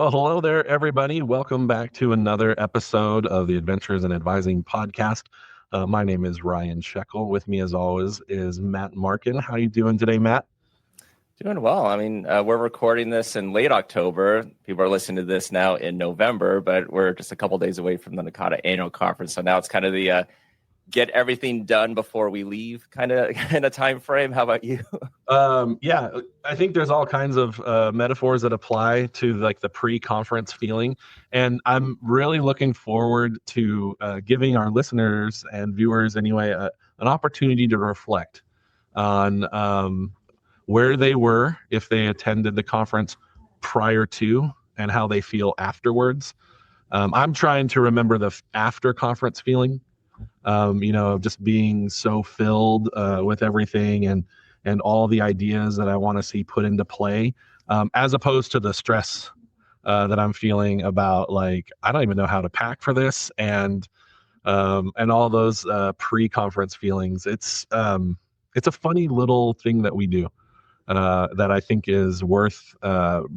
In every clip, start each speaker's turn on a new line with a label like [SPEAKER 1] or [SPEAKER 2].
[SPEAKER 1] Well, hello there, everybody. Welcome back to another episode of the Adventures in Advising podcast. My name is Ryan Shekel. With me, as always, is Matt Markin. How are you doing today, Matt?
[SPEAKER 2] Doing well. We're recording this in late October. People are listening to this now in November, but we're just a couple days away from the NACADA annual conference. So now it's kind of the get everything done before we leave kind of time frame. How about you?
[SPEAKER 1] Yeah, I think there's all kinds of metaphors that apply to like the pre-conference feeling, and I'm really looking forward to giving our listeners and viewers anyway an opportunity to reflect on where they were if they attended the conference prior to and how they feel afterwards. I'm trying to remember the after conference feeling. Just being so filled with everything and all the ideas that I want to see put into play, as opposed to the stress that I'm feeling about, like, I don't even know how to pack for this, and all those pre-conference feelings. It's a funny little thing that we do that I think is worth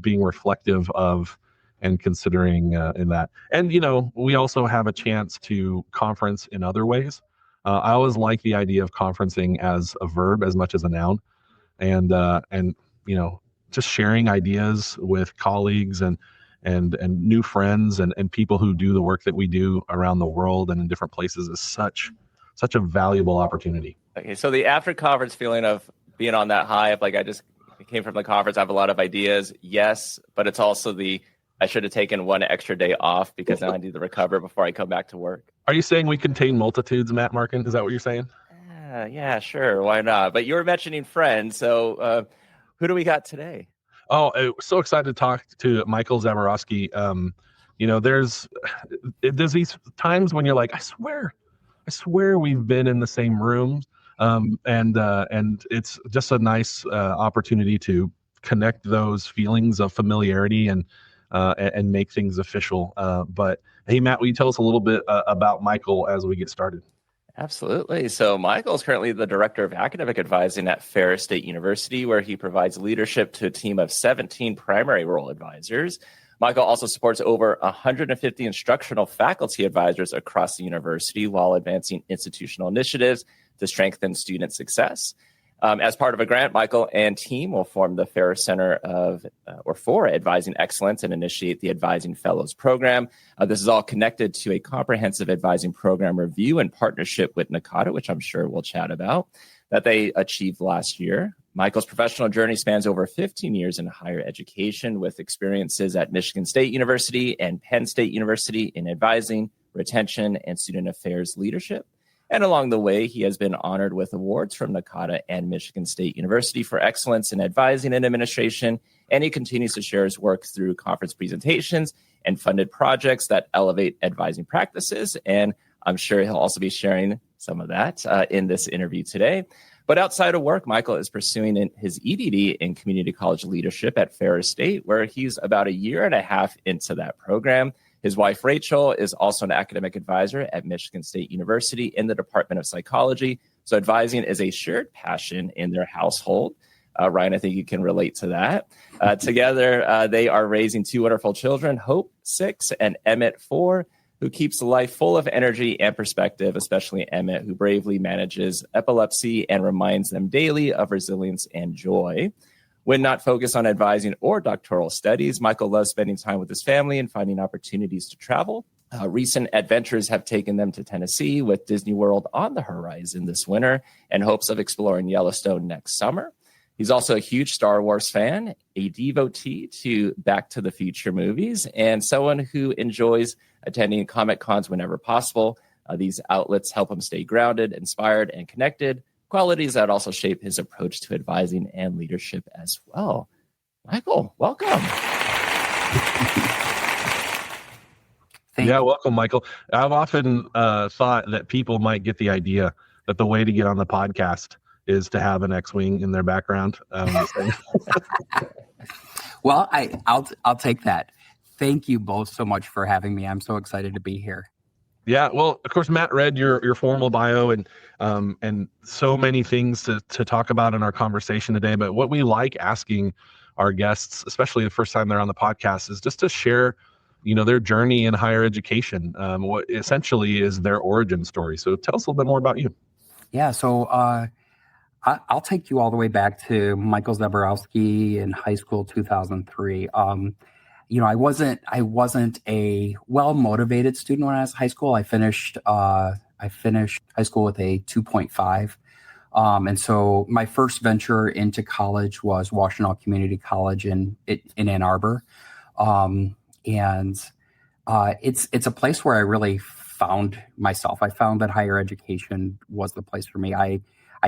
[SPEAKER 1] being reflective of and considering in that. And, we also have a chance to conference in other ways. I always like the idea of conferencing as a verb as much as a noun, and just sharing ideas with colleagues and new friends and people who do the work that we do around the world and in different places is such a valuable opportunity.
[SPEAKER 2] Okay, so the after conference feeling of being on that high of like, I just came from the conference, I have a lot of ideas. Yes, but it's also I should have taken one extra day off because now I need to recover before I come back to work.
[SPEAKER 1] Are you saying we contain multitudes, Matt Markin? Is that what you're saying?
[SPEAKER 2] Yeah, sure. Why not? But you were mentioning friends. So who do we got today?
[SPEAKER 1] Oh, I'm so excited to talk to Michael Zaborowski. There's these times when you're like, I swear we've been in the same room. And it's just a nice opportunity to connect those feelings of familiarity and make things official. But hey, Matt, will you tell us a little bit about Michael as we get started?
[SPEAKER 2] Absolutely. So Michael is currently the Director of Academic Advising at Ferris State University, where he provides leadership to a team of 17 primary role advisors. Michael also supports over 150 instructional faculty advisors across the university while advancing institutional initiatives to strengthen student success. As part of a grant, Michael and team will form the Ferris Center for Advising Excellence and initiate the Advising Fellows Program. This is all connected to a comprehensive advising program review in partnership with NACADA, which I'm sure we'll chat about, that they achieved last year. Michael's professional journey spans over 15 years in higher education with experiences at Michigan State University and Penn State University in advising, retention, and student affairs leadership. And along the way, he has been honored with awards from NACADA and Michigan State University for excellence in advising and administration. And he continues to share his work through conference presentations and funded projects that elevate advising practices. And I'm sure he'll also be sharing some of that in this interview today. But outside of work, Michael is pursuing his EDD in community college leadership at Ferris State, where he's about a year and a half into that program. His wife, Rachel, is also an academic advisor at Michigan State University in the Department of Psychology. So advising is a shared passion in their household. Ryan, I think you can relate to that. Together, they are raising two wonderful children, Hope, 6, and Emmett, 4, who keeps life full of energy and perspective, especially Emmett, who bravely manages epilepsy and reminds them daily of resilience and joy. When not focused on advising or doctoral studies, Michael loves spending time with his family and finding opportunities to travel. Recent adventures have taken them to Tennessee, with Disney World on the horizon this winter and hopes of exploring Yellowstone next summer. He's also a huge Star Wars fan, a devotee to Back to the Future movies, and someone who enjoys attending Comic Cons whenever possible. These outlets help him stay grounded, inspired, and connected, qualities that also shape his approach to advising and leadership as well. Michael, welcome.
[SPEAKER 1] Yeah, welcome, Michael. I've often thought that people might get the idea that the way to get on the podcast is to have an X-Wing in their background.
[SPEAKER 3] Well, I'll take that. Thank you both so much for having me. I'm so excited to be here.
[SPEAKER 1] Yeah, well, of course, Matt read your formal bio and so many things to talk about in our conversation today. But what we like asking our guests, especially the first time they're on the podcast, is just to share, their journey in higher education, what essentially is their origin story. So tell us a little bit more about you.
[SPEAKER 3] Yeah, so I'll take you all the way back to Michael Zaborowski in high school, 2003. I wasn't a well-motivated student when I was in high school. I finished high school with a 2.5. And so my first venture into college was Washtenaw Community College in Ann Arbor. It's a place where I really found myself. I found that higher education was the place for me. I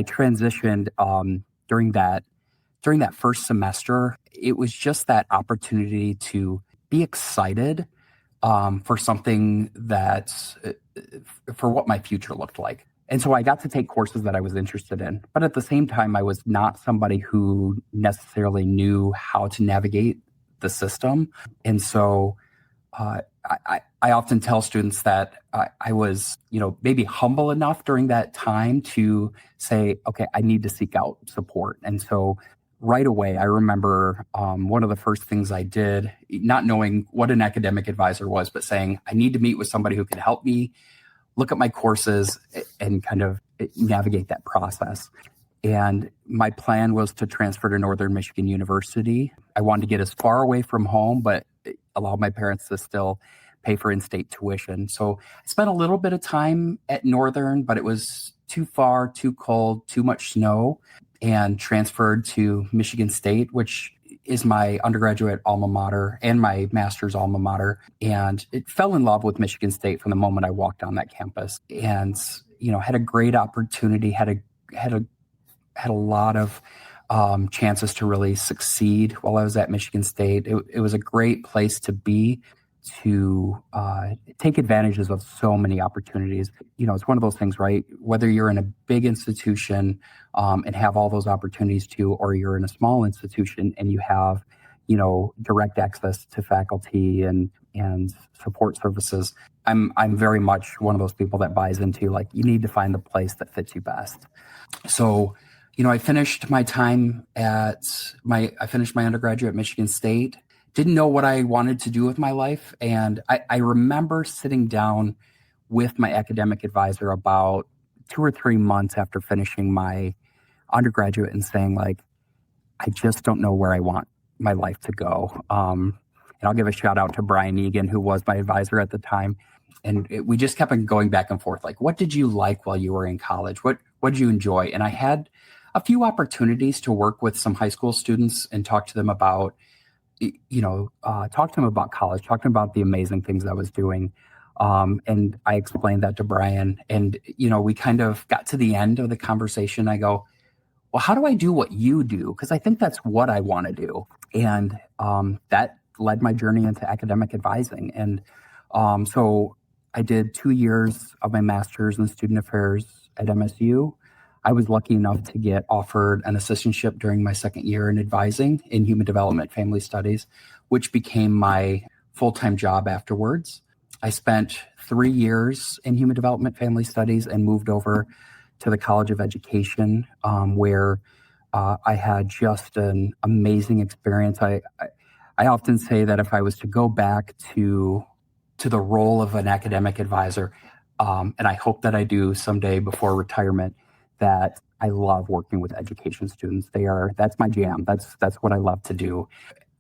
[SPEAKER 3] transitioned during that first semester. It was just that opportunity to be excited for something for what my future looked like. And so I got to take courses that I was interested in. But at the same time, I was not somebody who necessarily knew how to navigate the system. And so I often tell students that I was, maybe humble enough during that time to say, okay, I need to seek out support. And so right away, I remember one of the first things I did, not knowing what an academic advisor was, but saying, I need to meet with somebody who can help me look at my courses and kind of navigate that process. And my plan was to transfer to Northern Michigan University. I wanted to get as far away from home, but allow my parents to still pay for in-state tuition. So I spent a little bit of time at Northern, but it was too far, too cold, too much snow, and transferred to Michigan State, which is my undergraduate alma mater and my master's alma mater. And it fell in love with Michigan State from the moment I walked on that campus, and had a great opportunity, had a lot of chances to really succeed while I was at Michigan State. It was a great place to be, to take advantages of so many opportunities. It's one of those things, right? Whether you're in a big institution and have all those opportunities too, or you're in a small institution and you have, direct access to faculty and support services. I'm very much one of those people that buys into, you need to find the place that fits you best. So, I finished my undergraduate at Michigan State. Didn't know what I wanted to do with my life. And I remember sitting down with my academic advisor about 2 or 3 months after finishing my undergraduate and saying, I just don't know where I want my life to go. And I'll give a shout out to Brian Egan, who was my advisor at the time. And we just kept going back and forth. What did you like while you were in college? What did you enjoy? And I had a few opportunities to work with some high school students and talk to them about college, talk to them about the amazing things I was doing. And I explained that to Brian, and, we kind of got to the end of the conversation. I go, well, how do I do what you do? Because I think that's what I want to do. And that led my journey into academic advising. And so I did 2 years of my master's in student affairs at MSU. I was lucky enough to get offered an assistantship during my second year in advising in human development family studies, which became my full-time job afterwards. I spent 3 years in human development family studies and moved over to the College of Education, where I had just an amazing experience. I often say that if I was to go back to the role of an academic advisor, and I hope that I do someday before retirement, that I love working with education students. That's my jam. That's what I love to do.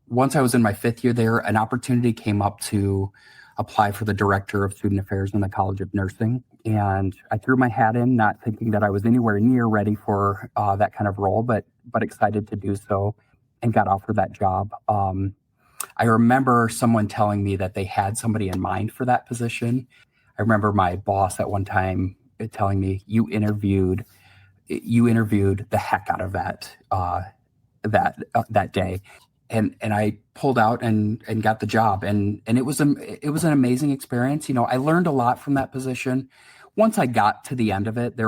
[SPEAKER 3] Once I was in my 5th year there, an opportunity came up to apply for the director of student affairs in the College of Nursing. And I threw my hat in, not thinking that I was anywhere near ready for that kind of role, but excited to do so, and got offered that job. I remember someone telling me that they had somebody in mind for that position. I remember my boss at one time telling me, you interviewed the heck out of that day. And I pulled out and got the job. And it was an amazing experience. I learned a lot from that position. Once I got to the end of it,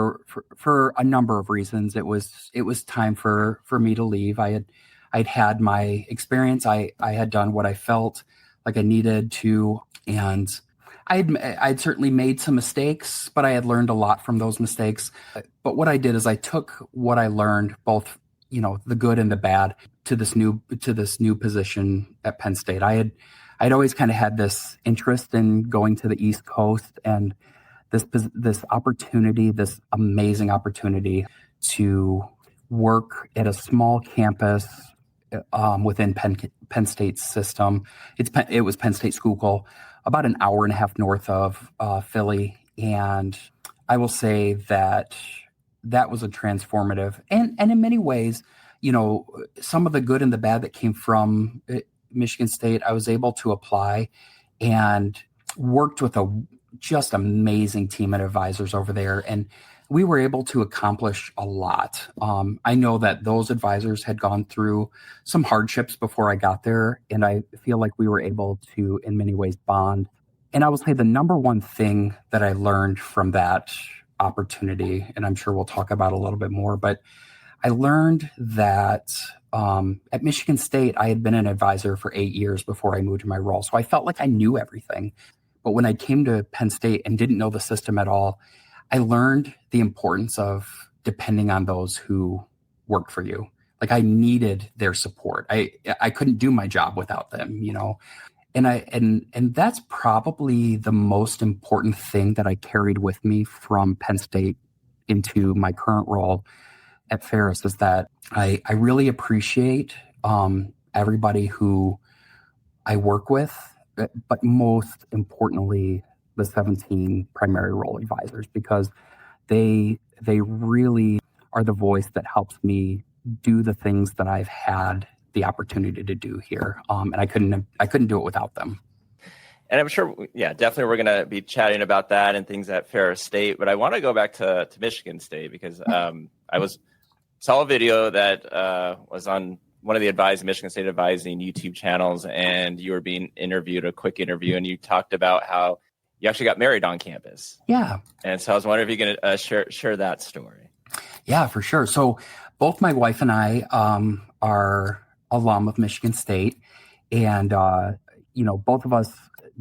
[SPEAKER 3] for a number of reasons, it was time for me to leave. I'd had my experience. I had done what I felt like I needed to, and I'd certainly made some mistakes, but I had learned a lot from those mistakes. But what I did is I took what I learned both the good and the bad to this new position at Penn State. I'd always kind of had this interest in going to the East Coast, and this opportunity, this amazing opportunity to work at a small campus within Penn State's system. It was Penn State Schuylkill, about an hour and a half north of Philly, and I will say that was a transformative, and in many ways, some of the good and the bad that came from Michigan State, I was able to apply and worked with a just amazing team of advisors over there. And we were able to accomplish a lot. I know that those advisors had gone through some hardships before I got there, and I feel like we were able to, in many ways, bond. And I will say the number one thing that I learned from that opportunity, and I'm sure we'll talk about a little bit more, but I learned that at Michigan State, I had been an advisor for 8 years before I moved to my role. So I felt like I knew everything. But when I came to Penn State and didn't know the system at all, I learned the importance of depending on those who worked for you. Like, I needed their support. I couldn't do my job without them, And that's probably the most important thing that I carried with me from Penn State into my current role at Ferris, is that I really appreciate everybody who I work with, but most importantly, the 17 primary role advisors, because they really are the voice that helps me do the things that I've had the opportunity to do here. And I couldn't do it without them.
[SPEAKER 2] And I'm sure, definitely we're going to be chatting about that and things at Ferris State. But I want to go back to Michigan State, because I saw a video that was on one of the Michigan State Advising YouTube channels, and you were being interviewed, a quick interview, and you talked about how you actually got married on campus.
[SPEAKER 3] Yeah.
[SPEAKER 2] And so I was wondering if you can share that story.
[SPEAKER 3] Yeah, for sure. So both my wife and I are alum of Michigan State, and both of us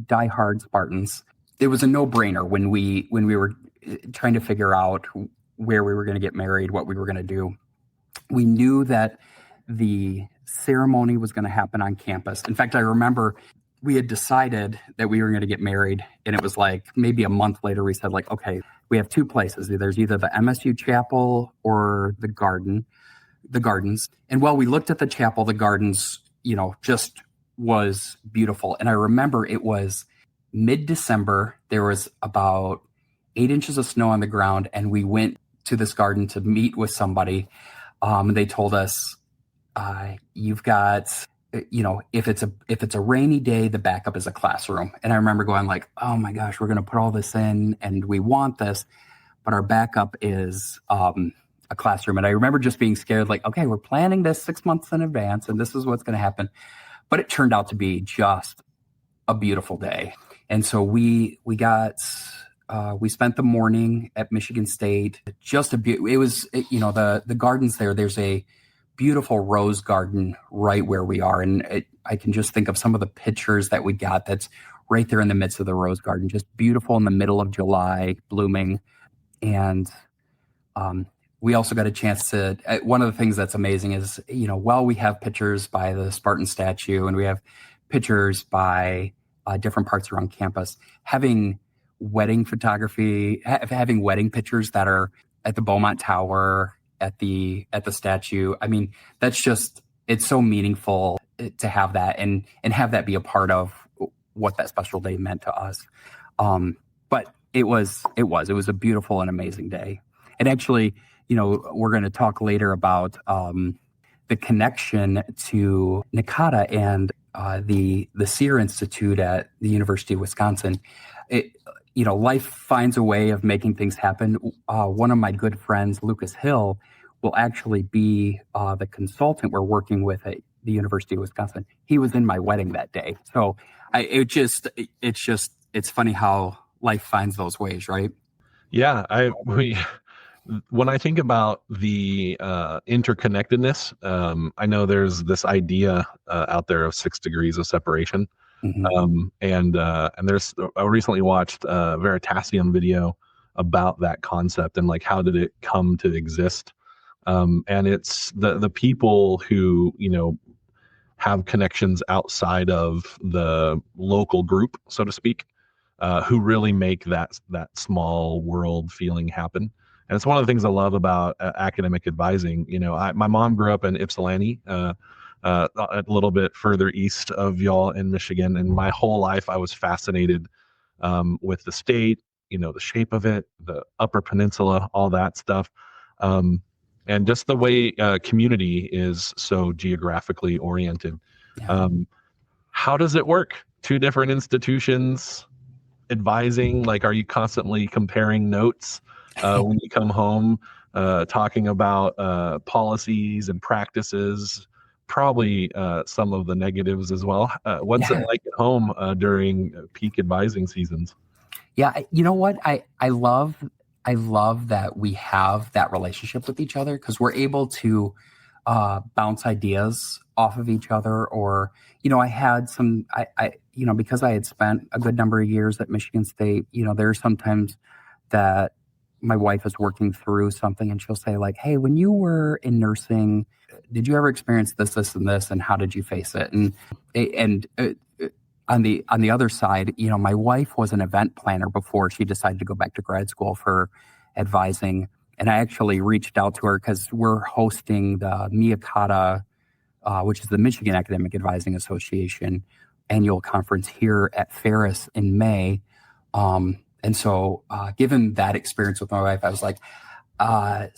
[SPEAKER 3] diehard Spartans. It was a no-brainer when we were trying to figure out where we were going to get married, what we were going to do. We knew that the ceremony was going to happen on campus. In fact, I remember we had decided that we were going to get married, and it was like maybe a month later we said, like, okay, we have two places. There's either the MSU chapel or the gardens. And while we looked at the chapel, the gardens, just was beautiful. And I remember it was mid-December. There was about 8 inches of snow on the ground, and we went to this garden to meet with somebody. They told us, you've got, if it's a rainy day, the backup is a classroom. And I remember going like, oh my gosh, we're going to put all this in and we want this, but our backup is a classroom. And I remember just being scared, like, okay, we're planning this 6 months in advance and this is what's going to happen. But it turned out to be just a beautiful day. And so we spent the morning at Michigan State. It was, the gardens there. There's a beautiful rose garden right where we are, and I can just think of some of the pictures that we got. That's right there in the midst of the rose garden, just beautiful in the middle of July, blooming. And we also got a chance to. One of the things that's amazing is, while we have pictures by the Spartan statue and we have pictures by different parts around campus, having wedding photography, having wedding pictures that are at the Beaumont Tower, at the statue. I mean, that's just, it's so meaningful to have that and have that be a part of what that special day meant to us. But it was a beautiful and amazing day. And actually, we're going to talk later about the connection to NACADA and the SEER Institute at the University of Wisconsin. Life finds a way of making things happen. One of my good friends, Lucas Hill, will actually be the consultant we're working with at the University of Wisconsin. He was in my wedding that day. So it's funny how life finds those ways, right?
[SPEAKER 1] Yeah. When I think about the interconnectedness, I know there's this idea out there of 6 degrees of separation. Mm-hmm. And I recently watched a Veritasium video about that concept and like, how did it come to exist? And it's the people who, have connections outside of the local group, so to speak, who really make that small world feeling happen. And it's one of the things I love about academic advising. My mom grew up in Ypsilanti, a little bit further east of y'all in Michigan, and my whole life I was fascinated with the state, the shape of it, the Upper Peninsula, all that stuff. And just the way community is so geographically oriented.
[SPEAKER 3] Yeah.
[SPEAKER 1] How does it work? Two different institutions advising, like, are you constantly comparing notes when you come home, talking about policies and practices, probably some of the negatives as well? What's it like at home during peak advising seasons?
[SPEAKER 3] Yeah, you know what? I love that we have that relationship with each other, because we're able to bounce ideas off of each other. Or, I had some, because I had spent a good number of years at Michigan State, there are sometimes that my wife is working through something and she'll say, like, hey, when you were in nursing, did you ever experience this, and this, and how did you face it? And on the other side, my wife was an event planner before she decided to go back to grad school for advising. And I actually reached out to her because we're hosting the NACADA, which is the Michigan Academic Advising Association annual conference here at Ferris in May. And so given that experience with my wife, I was like, I'm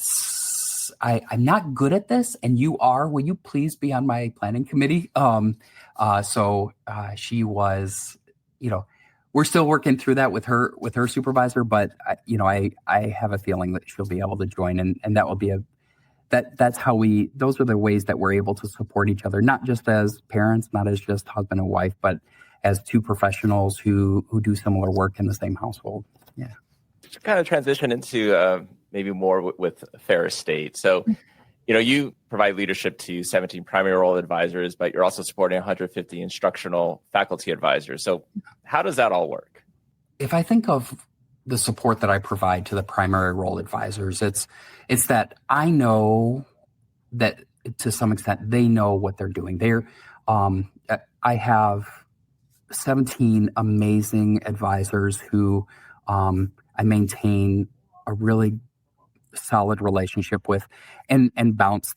[SPEAKER 3] not good at this, and you are. Will you please be on my planning committee? So she was, we're still working through that with her supervisor, but I have a feeling that she'll be able to join, and that will be those are the ways that we're able to support each other, not just as parents, not as just husband and wife, but as two professionals who do similar work in the same household. Yeah.
[SPEAKER 2] To kind of transition into maybe more with Ferris State. So, you provide leadership to 17 primary role advisors, but you're also supporting 150 instructional faculty advisors. So how does that all work?
[SPEAKER 3] If I think of the support that I provide to the primary role advisors, it's that I know that to some extent they know what they're doing. I have 17 amazing advisors who I maintain a really solid relationship with and bounce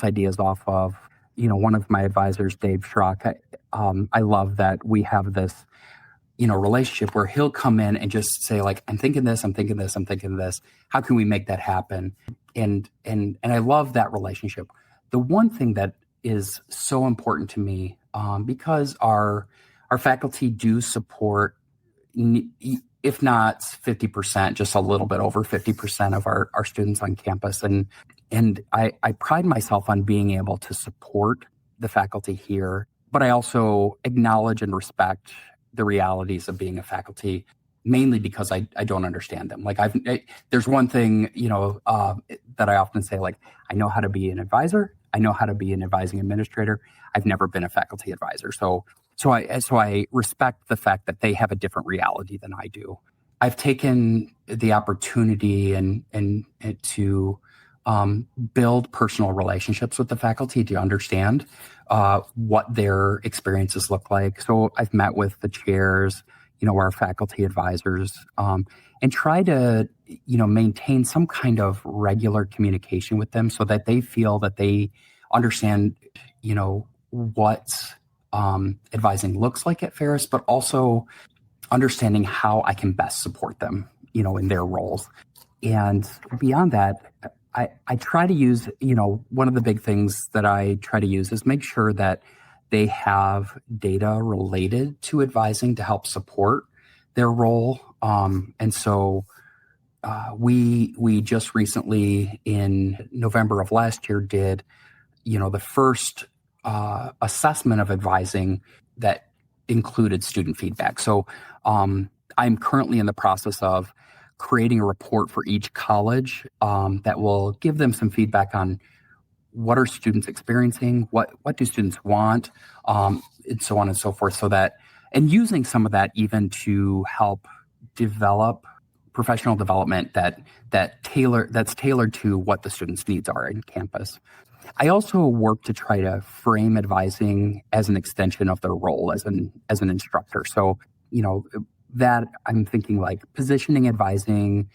[SPEAKER 3] ideas off of. One of my advisors, Dave Schrock, I love that we have this relationship where he'll come in and just say, like, I'm thinking this. How can we make that happen? And I love that relationship. The one thing that is so important to me, because our faculty do support, if not 50%, just a little bit over 50% of our students on campus. And I pride myself on being able to support the faculty here, but I also acknowledge and respect the realities of being a faculty, mainly because I don't understand them. Like there's one thing, that I often say, like, I know how to be an advisor. I know how to be an advising administrator. I've never been a faculty advisor. So I respect the fact that they have a different reality than I do. I've taken the opportunity and to build personal relationships with the faculty to understand what their experiences look like. So I've met with the chairs, our faculty advisors, and try to, maintain some kind of regular communication with them so that they feel that they understand, what advising looks like at Ferris, but also understanding how I can best support them, in their roles. And beyond that, I try to use, one of the big things that I try to use is make sure that they have data related to advising to help support their role. And so we just recently in November of last year did, the first assessment of advising that included student feedback. So I'm currently in the process of creating a report for each college that will give them some feedback on what are students experiencing, what do students want, and so on and so forth. So that, and using some of that even to help develop professional development that's tailored to what the students' needs are in campus. I also work to try to frame advising as an extension of their role as an instructor. So, that I'm thinking like positioning advising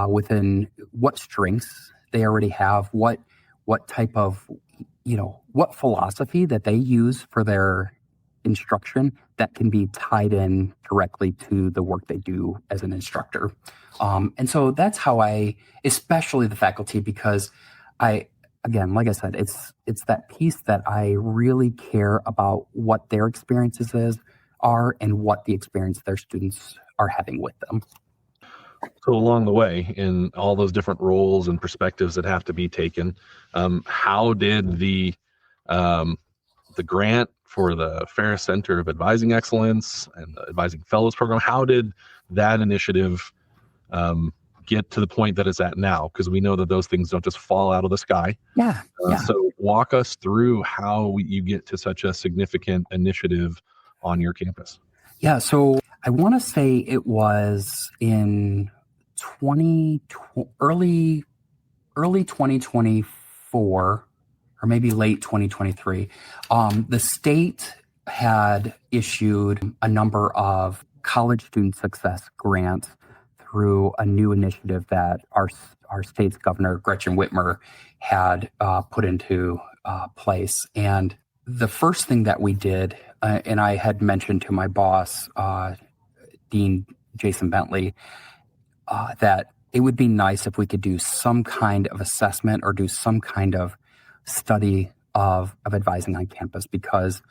[SPEAKER 3] within what strengths they already have, what type of, what philosophy that they use for their instruction that can be tied in directly to the work they do as an instructor. And so that's how especially the faculty, because again, like I said, it's that piece that I really care about what their experiences are and what the experience their students are having with them.
[SPEAKER 1] So along the way, in all those different roles and perspectives that have to be taken, how did the grant for the Ferris Center of Advising Excellence and the Advising Fellows Program, how did that initiative get to the point that it's at now? Because we know that those things don't just fall out of the sky.
[SPEAKER 3] Yeah.
[SPEAKER 1] So walk us through how you get to such a significant initiative on your campus.
[SPEAKER 3] Yeah, so I want to say it was in early 2024 or maybe late 2023. The state had issued a number of college student success grants through a new initiative that our state's governor, Gretchen Whitmer, had put into place. And the first thing that we did, and I had mentioned to my boss, Dean Jason Bentley, that it would be nice if we could do some kind of assessment or do some kind of study of advising on campus, because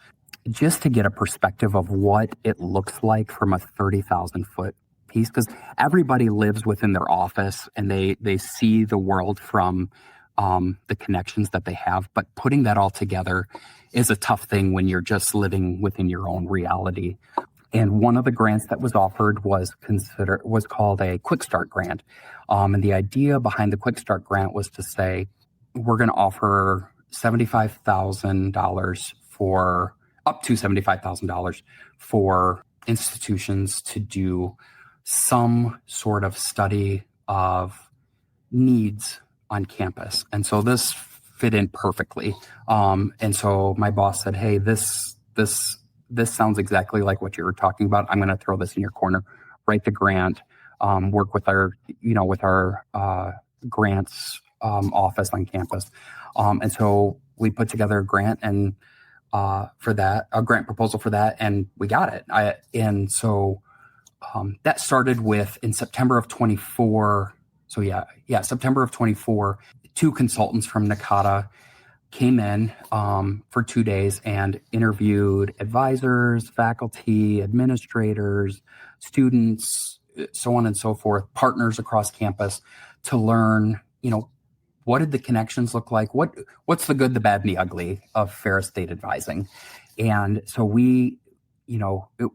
[SPEAKER 3] just to get a perspective of what it looks like from a 30,000 foot piece, because everybody lives within their office and they see the world from the connections that they have, but putting that all together is a tough thing when you're just living within your own reality. And one of the grants that was offered was called a Quick Start grant. And the idea behind the Quick Start grant was to say, we're going to offer $75,000 up to $75,000 for institutions to do some sort of study of needs on campus. And so this fit in perfectly. And so my boss said, hey, this sounds exactly like what you were talking about. I'm going to throw this in your corner, write the grant, work with our grants office on campus. And so we put together a grant and for that, a grant proposal for that, and we got it. And so that started with in September of 24. So September of 24, 2 consultants from NACADA came in for 2 days and interviewed advisors, faculty, administrators, students, so on and so forth, partners across campus to learn, what did the connections look like? What's the good, the bad, and the ugly of Ferris State advising? And so we,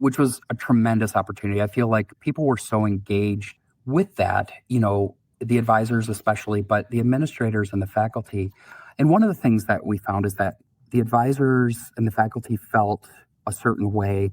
[SPEAKER 3] which was a tremendous opportunity. I feel like people were so engaged with that, the advisors especially, but the administrators and the faculty. And one of the things that we found is that the advisors and the faculty felt a certain way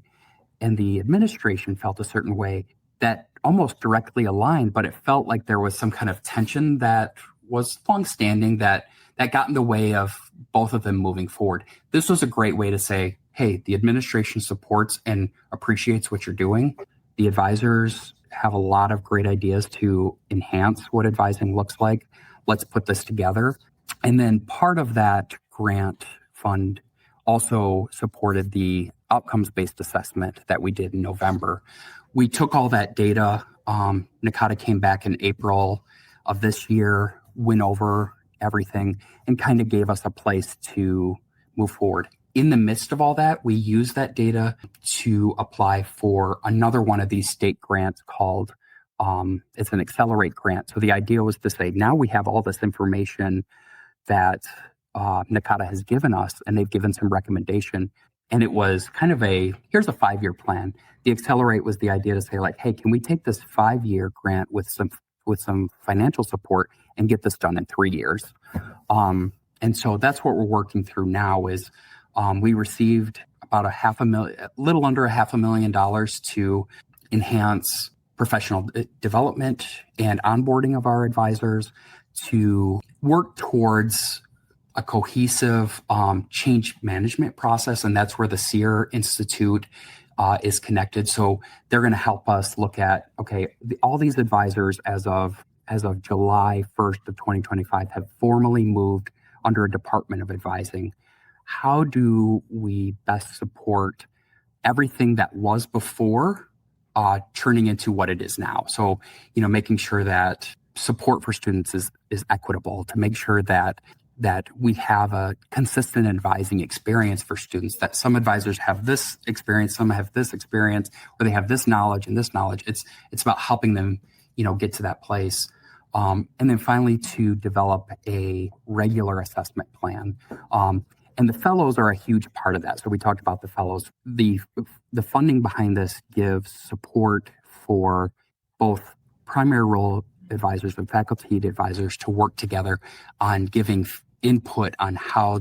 [SPEAKER 3] and the administration felt a certain way that almost directly aligned, but it felt like there was some kind of tension that was longstanding that got in the way of both of them moving forward. This was a great way to say, hey, the administration supports and appreciates what you're doing. The advisors have a lot of great ideas to enhance what advising looks like. Let's put this together. And then part of that grant fund also supported the outcomes-based assessment that we did in November. We took all that data. NACADA came back in April of this year, went over everything, and kind of gave us a place to move forward. In the midst of all that, we used that data to apply for another one of these state grants called, it's an Accelerate grant. So the idea was to say, now we have all this information that NACADA has given us, and they've given some recommendation. And it was kind of here's a 5-year plan. The Accelerate was the idea to say, like, hey, can we take this 5-year grant with some financial support and get this done in 3 years? And so that's what we're working through now is we received about a little under $500,000 to enhance professional development and onboarding of our advisors, to work towards a cohesive change management process. And that's where the SEER Institute is connected. So they're going to help us look at, okay, all these advisors as of July 1st of 2025 have formally moved under a Department of Advising. How do we best support everything that was before turning into what it is now? So, making sure that support for students is equitable, to make sure that we have a consistent advising experience for students, that some advisors have this experience, some have this experience, or they have this knowledge and this knowledge. It's about helping them, get to that place. And then finally, to develop a regular assessment plan. And the fellows are a huge part of that. So we talked about the fellows. The funding behind this gives support for both primary role advisors and faculty advisors to work together on giving input on how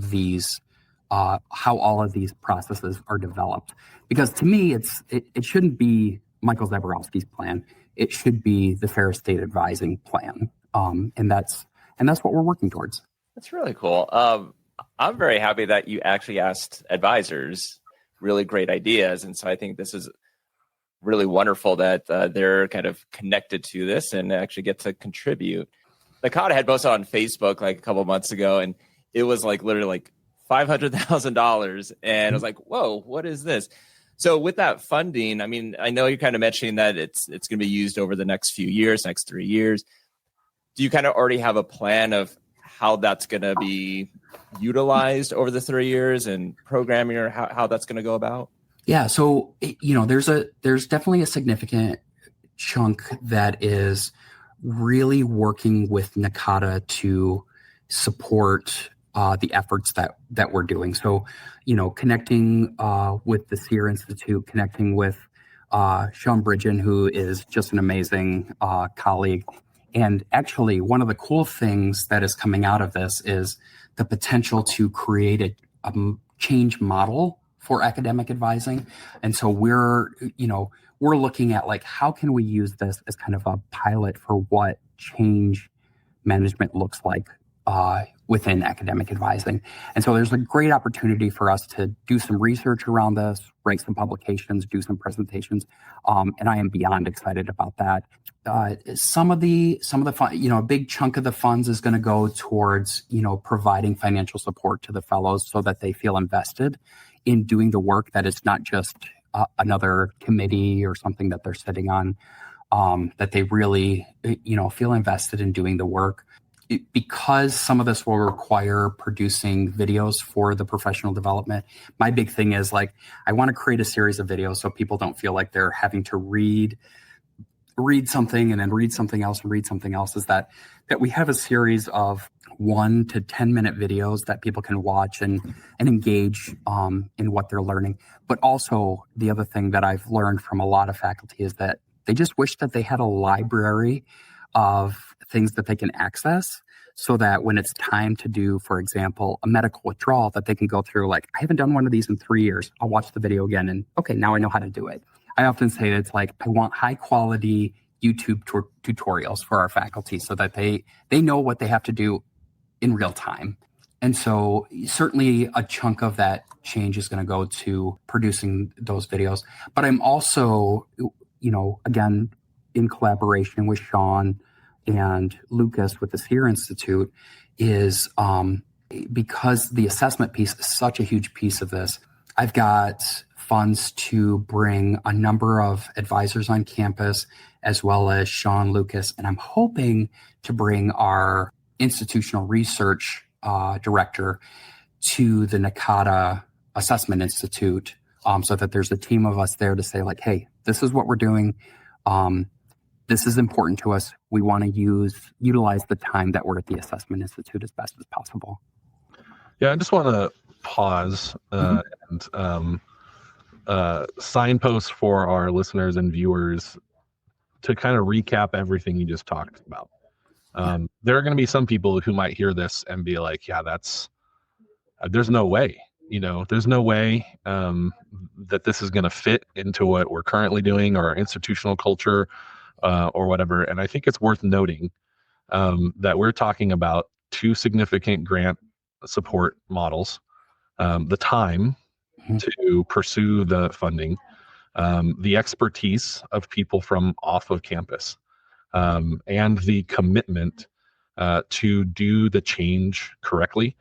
[SPEAKER 3] all of these processes are developed. Because to me, it shouldn't be Michael Zaborowski's plan. It should be the Ferris State Advising plan, and that's what we're working towards.
[SPEAKER 2] That's really cool. I'm very happy that you actually asked advisors really great ideas, and so I think this is really wonderful that they're kind of connected to this and actually get to contribute. NACADA had posted on Facebook like a couple of months ago, and it was like literally like $500,000, and I was like, "Whoa, what is this?" So with that funding, I mean, I know you're kind of mentioning that it's going to be used over the next few years, next 3 years. Do you kind of already have a plan of how that's going to be utilized over the 3 years and programming, or how that's going to go about?
[SPEAKER 3] Yeah. So, there's definitely a significant chunk that is really working with NACADA to support the efforts that we're doing. So, connecting with the SEER Institute, connecting with Sean Bridgen, who is just an amazing colleague. And actually, one of the cool things that is coming out of this is the potential to create a change model for academic advising. And so we're looking at like, how can we use this as kind of a pilot for what change management looks like within academic advising. And so there's a great opportunity for us to do some research around this, write some publications, do some presentations. And I am beyond excited about that. Some of the fun, a big chunk of the funds is going to go towards, providing financial support to the fellows so that they feel invested in doing the work, that it's not just another committee or something that they're sitting on, that they really, feel invested in doing the work. Because some of this will require producing videos for the professional development, my big thing is like, I want to create a series of videos so people don't feel like they're having to read something and then read something else and read something else, is that we have a series of 1 to 10 minute videos that people can watch and engage in what they're learning. But also the other thing that I've learned from a lot of faculty is that they just wish that they had a library of things that they can access, so that when it's time to do, for example, a medical withdrawal, that they can go through, like, I haven't done one of these in 3 years. I'll watch the video again and okay, now I know how to do it. I often say it's like, I want high quality YouTube tutorials for our faculty so that they know what they have to do in real time. And so certainly a chunk of that change is going to go to producing those videos. But I'm also, again, in collaboration with Sean and Lucas with the SEER Institute, is because the assessment piece is such a huge piece of this. I've got funds to bring a number of advisors on campus, as well as Sean, Lucas, and I'm hoping to bring our institutional research director to the NACADA Assessment Institute, so that there's a team of us there to say, like, hey, this is what we're doing. This is important to us. We want to utilize the time that we're at the Assessment Institute as best as possible.
[SPEAKER 1] Yeah, I just want to pause and signpost for our listeners and viewers to kind of recap everything you just talked about. There are going to be some people who might hear this and be like, yeah, there's no way, there's no way that this is going to fit into what we're currently doing or our institutional culture. or whatever. And I think it's worth noting that we're talking about two significant grant support models, the time to pursue the funding, the expertise of people from off of campus, and the commitment to do the change correctly.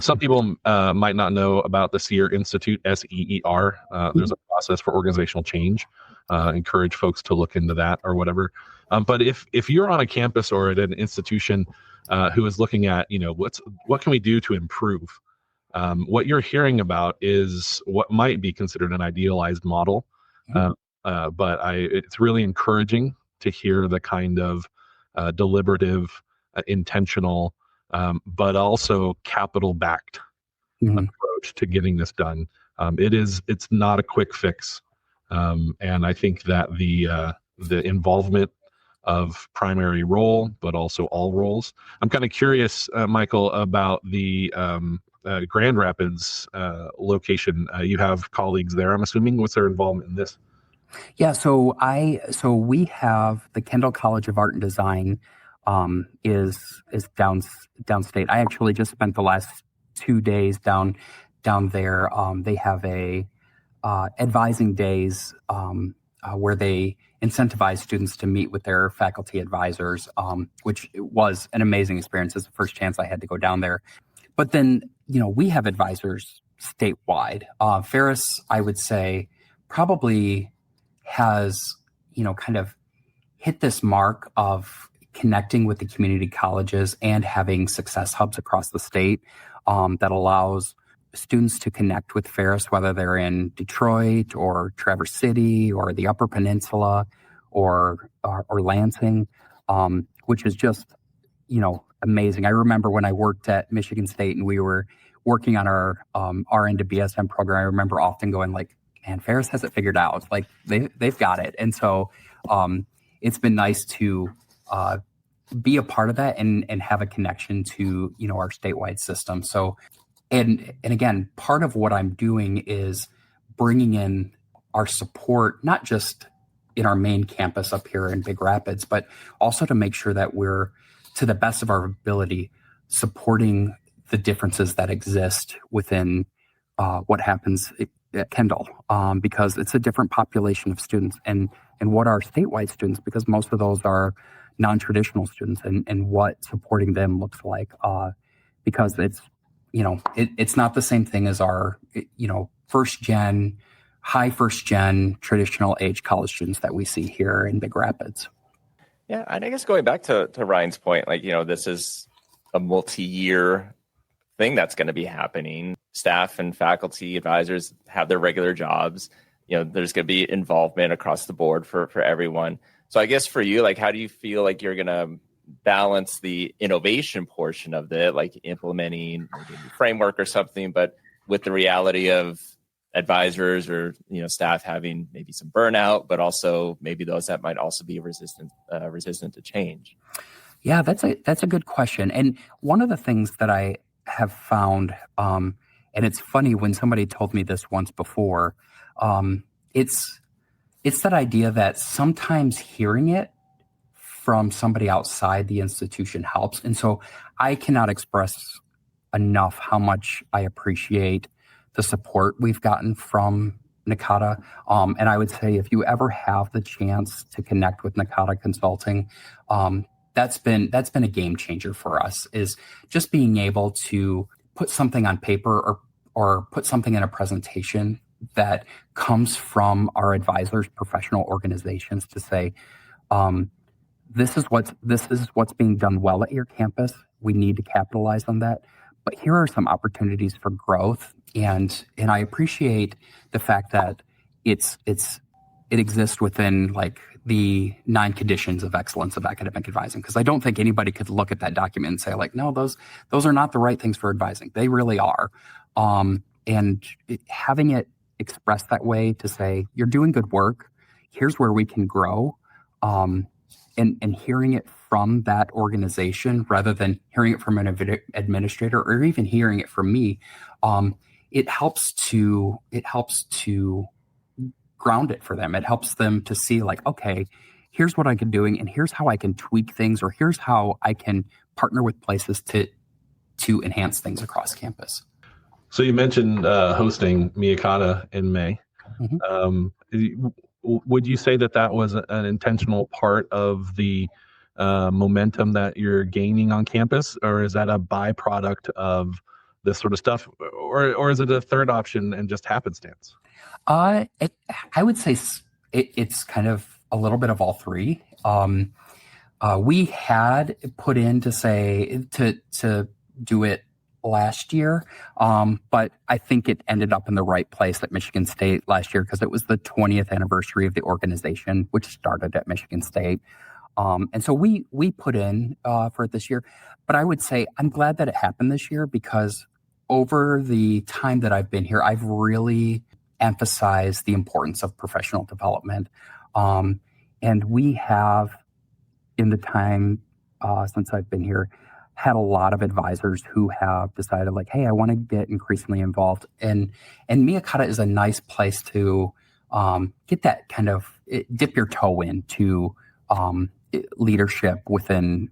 [SPEAKER 1] Some people might not know about the SEER Institute, SEER. There's a process for organizational change. Encourage folks to look into that or whatever. But if you're on a campus or at an institution who is looking at, what can we do to improve? What you're hearing about is what might be considered an idealized model. But it's really encouraging to hear the kind of deliberative, intentional, but also capital-backed approach to getting this done. It's not a quick fix, and I think that the involvement of primary role, but also all roles. I'm kind of curious, Michael, about the Grand Rapids location. You have colleagues there, I'm assuming. What's their involvement in this?
[SPEAKER 3] Yeah, so we have the Kendall College of Art and Design is downstate. I actually just spent the last 2 days down there. They have a advising days where they incentivize students to meet with their faculty advisors, which was an amazing experience. It's the first chance I had to go down there. But then, we have advisors statewide. Ferris, I would say, probably has, kind of hit this mark of connecting with the community colleges and having success hubs across the state that allows students to connect with Ferris, whether they're in Detroit or Traverse City or the Upper Peninsula or Lansing, which is just, amazing. I remember when I worked at Michigan State and we were working on our RN to BSM program, I remember often going like, man, Ferris has it figured out. Like they've got it. And so it's been nice to be a part of that and have a connection to, our statewide system. So, and again, part of what I'm doing is bringing in our support, not just in our main campus up here in Big Rapids, but also to make sure that we're, to the best of our ability, supporting the differences that exist within what happens at Kendall, because it's a different population of students and what are statewide students, because most of those are non-traditional students and what supporting them looks like, because it's, it's not the same thing as our, high first gen traditional age college students that we see here in Big Rapids.
[SPEAKER 2] Yeah, and I guess going back to Ryan's point, this is a multi-year thing that's going to be happening. Staff and faculty advisors have their regular jobs. There's going to be involvement across the board for everyone. So I guess for you, how do you feel like you're going to balance the innovation portion of it, like implementing maybe a new framework or something, but with the reality of advisors or staff having maybe some burnout, but also maybe those that might also be resistant to change?
[SPEAKER 3] Yeah, that's a good question. And one of the things that I have found, and it's funny when somebody told me this once before, it's that idea that sometimes hearing it from somebody outside the institution helps. And so I cannot express enough how much I appreciate the support we've gotten from NACADA. And I would say if you ever have the chance to connect with NACADA Consulting, that's been a game changer for us, is just being able to put something on paper or put something in a presentation that comes from our advisors, professional organizations, to say, this is what's being done well at your campus. We need to capitalize on that. But here are some opportunities for growth. And I appreciate the fact that it exists within the 9 conditions of excellence of academic advising, because I don't think anybody could look at that document and say no, those are not the right things for advising. They really are. And having it expressed that way to say, you're doing good work, here's where we can grow, and hearing it from that organization rather than hearing it from an administrator or even hearing it from me, it helps to ground it for them. It helps them to see okay, here's what I can do, and here's how I can tweak things, or here's how I can partner with places to enhance things across campus.
[SPEAKER 1] So you mentioned hosting NACADA in May. Would you say that was an intentional part of the momentum that you're gaining on campus, or is that a byproduct of this sort of stuff, or is it a third option and just happenstance?
[SPEAKER 3] I would say it's kind of a little bit of all three. We had put in to do it last year, but I think it ended up in the right place at Michigan State last year because it was the 20th anniversary of the organization, which started at Michigan State. And so we put in for it this year. But I would say I'm glad that it happened this year because over the time that I've been here, I've really emphasized the importance of professional development. And we have, in the time since I've been here, had a lot of advisors who have decided like, hey, I want to get increasingly involved. And NACADA is a nice place to get that kind of dip your toe into leadership within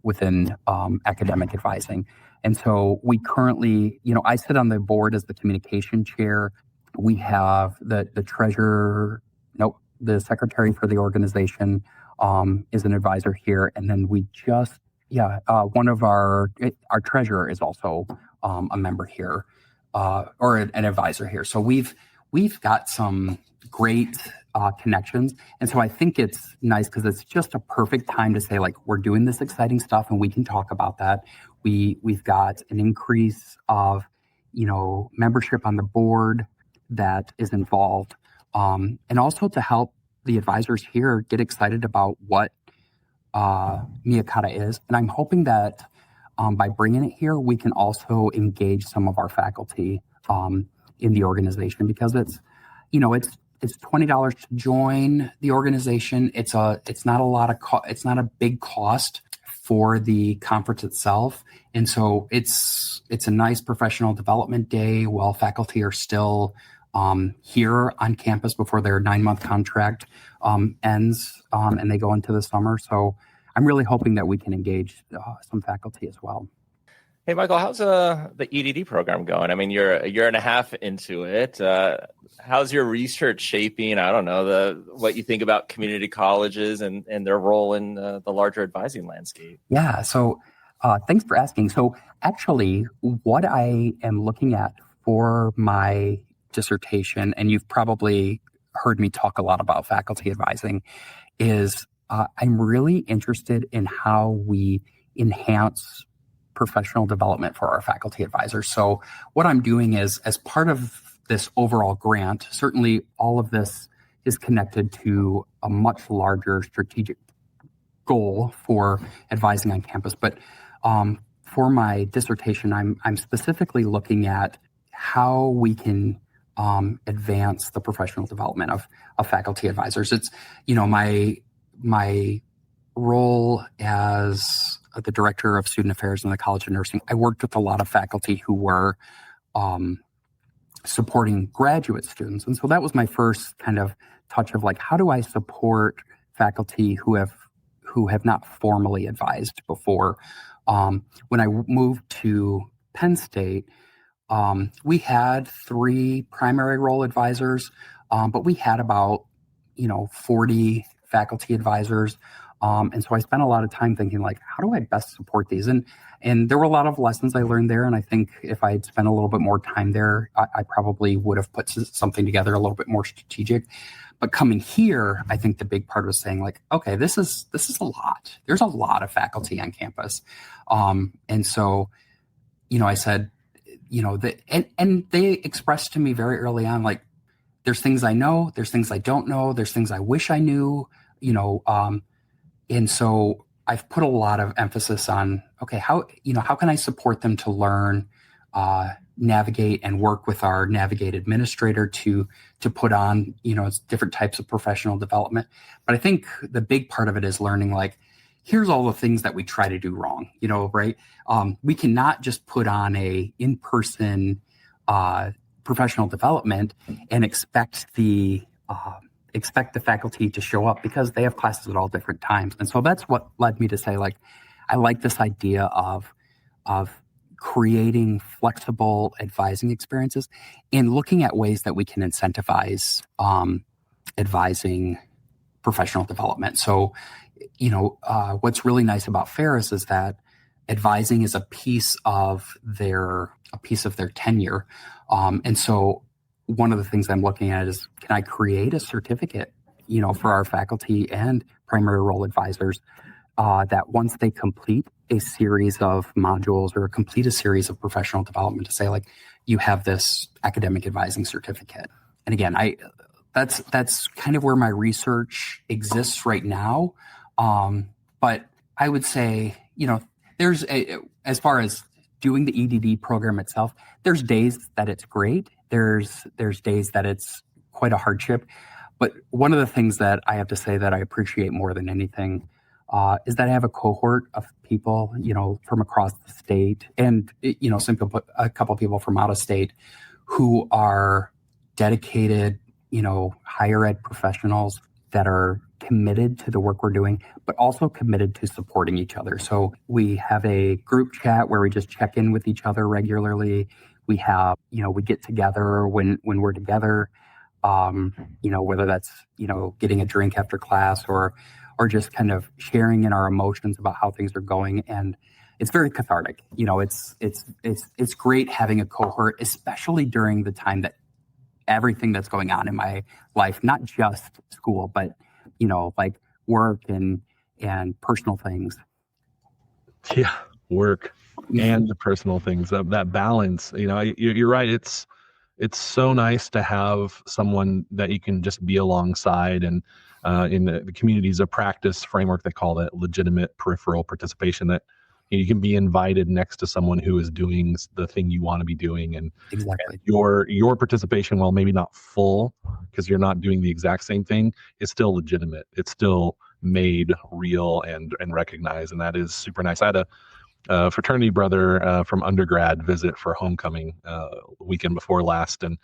[SPEAKER 3] academic advising. And so we currently, I sit on the board as the communication chair. We have the secretary for the organization is an advisor here. And then we just, one of our treasurer is also a member here or an advisor here. So we've got some great connections. And so I think it's nice because it's just a perfect time to say, like, we're doing this exciting stuff and we can talk about that. We've got an increase of, membership on the board that is involved. And also to help the advisors here get excited about what NACADA is. And I'm hoping that by bringing it here, we can also engage some of our faculty in the organization because it's $20 to join the organization. It's not a big cost for the conference itself. And so it's a nice professional development day while faculty are still here on campus before their 9-month contract ends and they go into the summer. So I'm really hoping that we can engage some faculty as well.
[SPEAKER 2] Hey, Michael, how's the EDD program going? I mean, you're a year and a half into it. How's your research shaping? I don't know, what you think about community colleges and their role in the larger advising landscape.
[SPEAKER 3] Yeah, so thanks for asking. So actually, what I am looking at for my dissertation, and you've probably heard me talk a lot about faculty advising, is I'm really interested in how we enhance professional development for our faculty advisors. So what I'm doing is, as part of this overall grant, certainly all of this is connected to a much larger strategic goal for advising on campus. But for my dissertation, I'm specifically looking at how we can advance the professional development of faculty advisors. It's, my role as the director of student affairs in the College of Nursing, I worked with a lot of faculty who were supporting graduate students. And so that was my first kind of touch of like, how do I support faculty who have not formally advised before? When I moved to Penn State, we had 3 primary role advisors, but we had about, 40 faculty advisors. And so I spent a lot of time thinking, like, how do I best support these? And there were a lot of lessons I learned there. And I think if I had spent a little bit more time there, I probably would have put something together a little bit more strategic. But coming here, I think the big part was saying, like, okay, this is a lot. There's a lot of faculty on campus. And so, I said, and they expressed to me very early on, like, there's things I know, there's things I don't know, there's things I wish I knew, and so I've put a lot of emphasis on, okay, how can I support them to learn, navigate and work with our Navigate administrator to put on, different types of professional development. But I think the big part of it is learning, like, here's all the things that we try to do wrong, right? We cannot just put on a in-person professional development and expect the expect the faculty to show up because they have classes at all different times. And so that's what led me to say, like, I like this idea of creating flexible advising experiences and looking at ways that we can incentivize advising professional development. So, what's really nice about Ferris is that advising is a piece of their tenure. And so one of the things I'm looking at is, can I create a certificate, for our faculty and primary role advisors that once they complete a series of modules or complete a series of professional development, to say, like, you have this academic advising certificate. And again, that's kind of where my research exists right now. But I would say, there's as far as doing the EDD program itself, there's days that it's great. There's days that it's quite a hardship. But one of the things that I have to say that I appreciate more than anything is that I have a cohort of people, from across the state and, a couple of people from out of state who are dedicated, higher ed professionals that are committed to the work we're doing, but also committed to supporting each other. So we have a group chat where we just check in with each other regularly. We have, we get together when we're together, whether that's, getting a drink after class or just kind of sharing in our emotions about how things are going. And it's very cathartic. It's great having a cohort, especially during the time that everything that's going on in my life, not just school, but, like work and personal things.
[SPEAKER 1] Yeah. Work and the personal things, that balance, you're right. It's so nice to have someone that you can just be alongside. And in the communities of practice framework, they call that legitimate peripheral participation, that you can be invited next to someone who is doing the thing you want to be doing. And
[SPEAKER 3] exactly,
[SPEAKER 1] your participation, while maybe not full because you're not doing the exact same thing, is still legitimate. It's still made real and recognized. And that is super nice. I had a fraternity brother from undergrad visit for homecoming weekend before last, and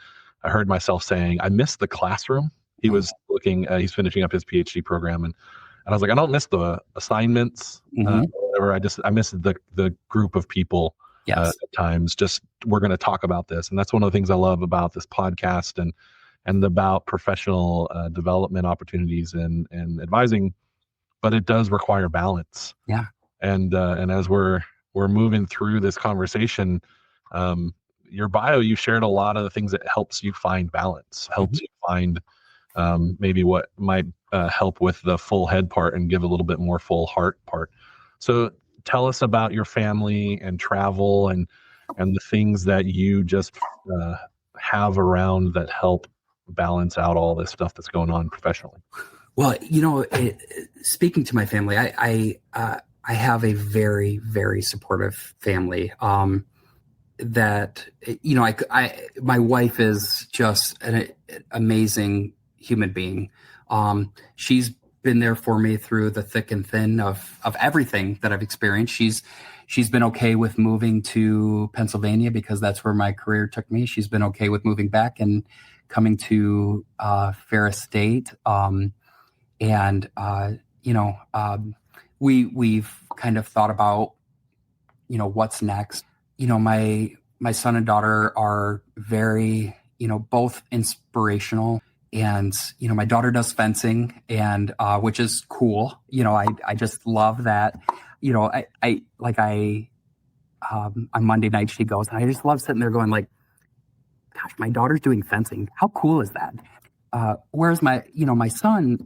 [SPEAKER 1] I heard myself saying, I miss the classroom. He was he's finishing up his PhD program, and I was like, I don't miss the assignments, whatever. I miss the group of people.
[SPEAKER 3] Yes.
[SPEAKER 1] At times. Just, we're going to talk about this, and that's one of the things I love about this podcast and about professional development opportunities and advising. But it does require balance.
[SPEAKER 3] Yeah.
[SPEAKER 1] And as we're moving through this conversation, your bio, you shared a lot of the things that helps you find balance, helps you find maybe what might help with the full head part and give a little bit more full heart part. So tell us about your family and travel and the things that you just have around that help balance out all this stuff that's going on professionally.
[SPEAKER 3] Well, speaking to my family, I have a very, very supportive family. That my wife is just an amazing human being. She's been there for me through the thick and thin of everything that I've experienced. She's been okay with moving to Pennsylvania because that's where my career took me. She's been okay with moving back and coming to Ferris State. We've kind of thought about, what's next. My son and daughter are very, both inspirational, and, my daughter does fencing, and which is cool. I just love that. On Monday night she goes, and I just love sitting there going, like, gosh, my daughter's doing fencing. How cool is that? Whereas my son,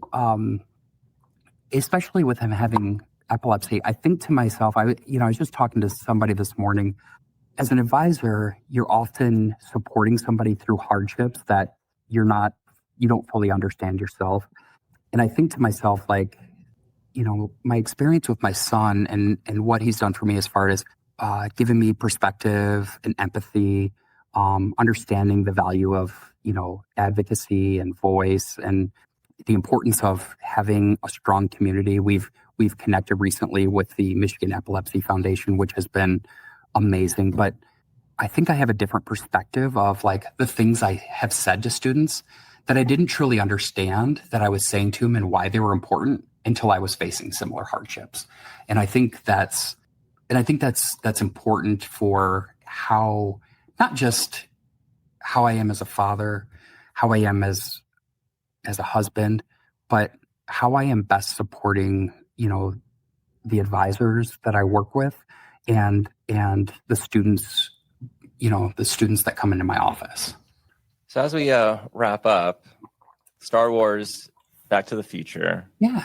[SPEAKER 3] especially with him having epilepsy, I think to myself, I was just talking to somebody this morning. As an advisor, you're often supporting somebody through hardships that you don't fully understand yourself. And I think to myself, like, my experience with my son and what he's done for me as far as giving me perspective and empathy, understanding the value of, advocacy and voice, and the importance of having a strong community. We've connected recently with the Michigan Epilepsy Foundation, which has been amazing. But I think I have a different perspective of, like, the things I have said to students I didn't truly understand that I was saying to them and why they were important until I was facing similar hardships. And I think that's important for how, not just how I am as a father, how I am as a husband, but how I am best supporting, the advisors that I work with and the students, the students that come into my office.
[SPEAKER 2] So as we wrap up, Star Wars, Back to the Future.
[SPEAKER 3] Yeah.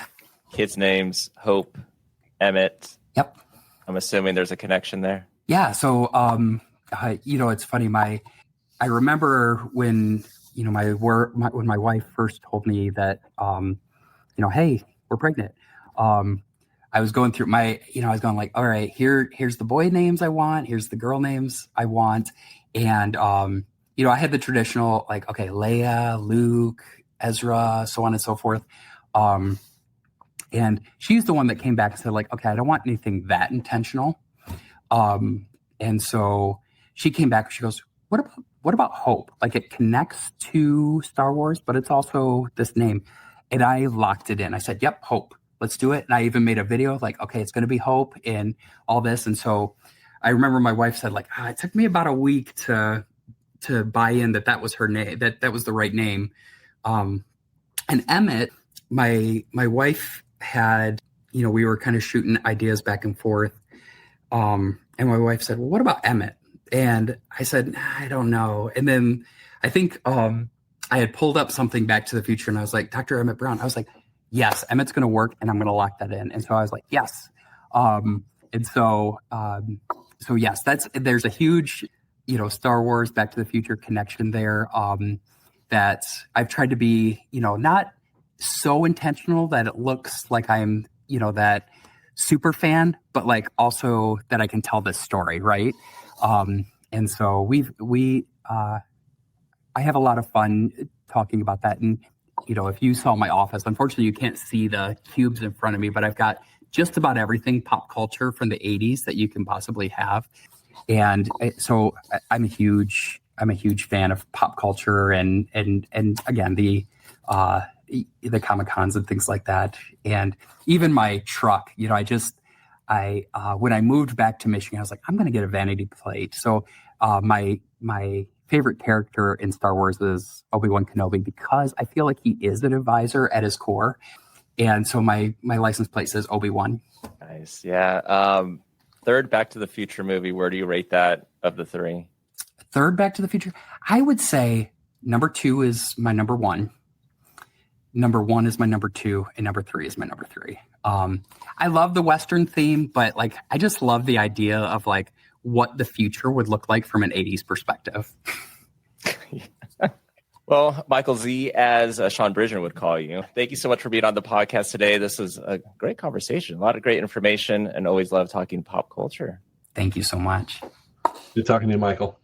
[SPEAKER 2] Kids' names, Hope, Emmett.
[SPEAKER 3] Yep.
[SPEAKER 2] I'm assuming there's a connection there.
[SPEAKER 3] Yeah. So, it's funny. I remember when, when my wife first told me that, hey, we're pregnant. I was going through I was going like, all right, here's the boy names I want. Here's the girl names I want. And, I had the traditional, like, okay, Leia, Luke, Ezra, so on and so forth. And she's the one that came back and said, like, okay, I don't want anything that intentional. And so she came back, she goes, what about Hope? Like, it connects to Star Wars, but it's also this name. And I locked it in. I said, yep, Hope, let's do it. And I even made a video like, okay, it's going to be Hope and all this. And so I remember my wife said, like, it took me about a week to buy in that was her name, that was the right name. And Emmett, my wife had, we were kind of shooting ideas back and forth. And my wife said, well, what about Emmett? And I said, I don't know. And then I think I had pulled up something Back to the Future and I was like, Dr. Emmett Brown. I was like, yes, Emmett's going to work and I'm going to lock that in. And so I was like, yes. So yes, there's a huge, Star Wars, Back to the Future connection there. That I've tried to be, not so intentional that it looks like I'm, that super fan, but like also that I can tell this story. Right. And so I have a lot of fun talking about that. And, if you saw my office, unfortunately you can't see the cubes in front of me, but I've got just about everything pop culture from the 80s that you can possibly have. And so I'm a huge fan of pop culture and again, the Comic-Cons and things like that. And even my truck, when I moved back to Michigan, I was like, I'm going to get a vanity plate. So my favorite character in Star Wars is Obi-Wan Kenobi because I feel like he is an advisor at his core. And so my license plate says Obi-Wan.
[SPEAKER 2] Nice. Yeah. Third Back to the Future movie, where do you rate that of the three?
[SPEAKER 3] Third Back to the Future, I would say number 2 is my number 1. Number 1 is my number 2, and number 3 is my number 3. I love the Western theme, but like I just love the idea of like what the future would look like from an 80s perspective.
[SPEAKER 2] Well, Michael Z, as Sean Bridger would call you, thank you so much for being on the podcast today. This was a great conversation, a lot of great information, and always love talking pop culture.
[SPEAKER 3] Thank you so much.
[SPEAKER 1] Good talking to you, Michael.